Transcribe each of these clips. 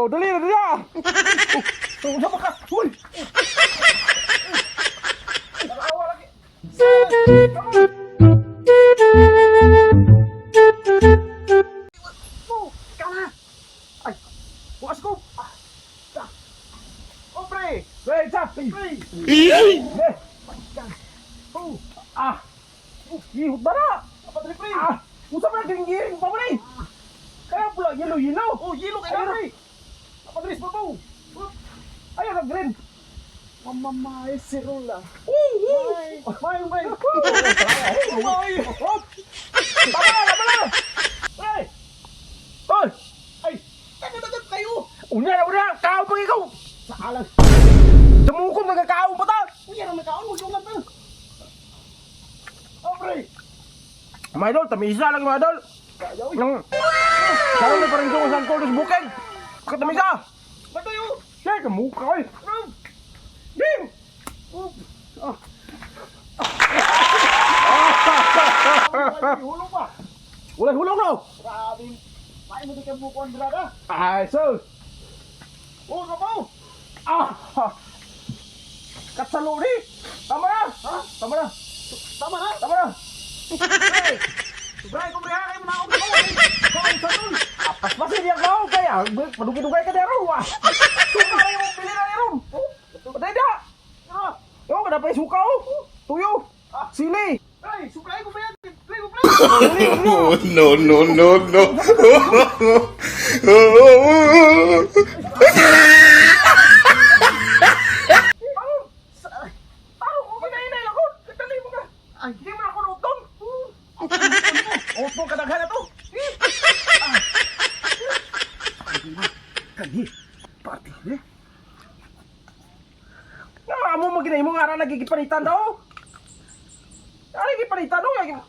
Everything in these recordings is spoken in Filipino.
Oh, dali na dali. Oh, sama ka. Uy. Nakawa lagi. Oh, ikaw na. Ay, bukas ko. Oh, pre. Pre, sa. Pre. Oh, ihot ba na? Apa dali, pre? Usa pa na giring-giring pa mo ni. Kaya pula yellow. Oh, yellow kaya pre. Apa dali, po. Ayaw na green. Mamamay si Rola. May. May. Tama na. Hey. Hoy. Ay. Tagal kayo. Una. Kao pa ikaw. Saalang. Dumukong nagkakaon pa ta. Unya na nagkaon mo yung pa. Oh, pre. May dol, tamisa lang mga dol. Nang. Sarang na parang yung sangkol sa bukid. Katamisa. Ba't tayo? Siya, kamukha ko eh. Dim! Hulong pa. Ulay hulong no? Grabe. Paano mo di ka bukon, brada? Ay, so. Oh, kapaw. Katsalo ni. Tama na. Ha? Tama na. Hey. Bray, kung reha kayo mo na akong kapaw. Pas-pasin niya kapaw. Kaya, padugay-dugay ka dero. Suka rin yung pili na rin. Patay da. Yung kada pa yung suka o. Tuyo. Sili. Ay, suka ko ba yan? No. Ay, hindi mo na ako nutong. Utong kadaghan na to. Kani, pati eh. Nga mo maginay mo nga ra nagigipanitan daw. Ari gipanitan daw yung.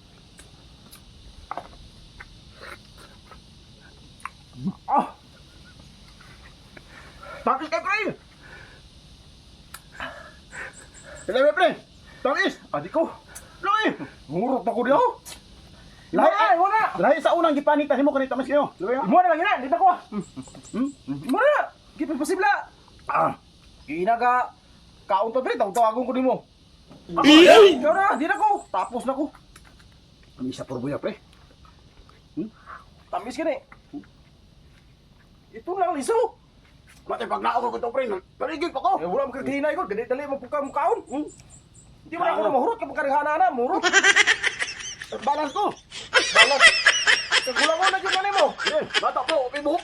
Takis kay pre. Pilay pre. Takis, adi ko. Loy, murot ako diyo. Lahi sa unang gipanitan mo kanita mas kayo. Mo na lang ina, dito ko. Mo na. Gipin posible. Inaga kaon to pre, tawagong ko nimo. Ikaw na, di na ko. Tapos na ko. Kami isa porbuya pre. Tamis ka ni. Ito lang liso. Mati pag naog ko to pre, paligid pa ko. Eh wala mo kaghinay ko, dali mo puka mo kaon. Di mo na ako mahurot kapag karihana na, murot. Balance ko. Balance. Segula mo na dyan na mo. Bata po, okay buhok.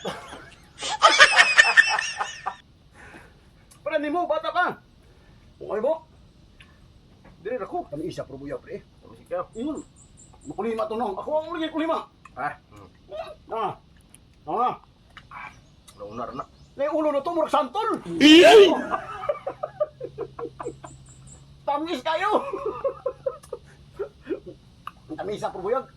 Para ni mo, bata pa. Okay mo? Dili ako. Kami isa, probuya, pre. Kami siya. Makulima to no. Ako ang ulit kulima. Launar na. May ulo na to, murag santol. Tamis kayo. Kami isa probuyag.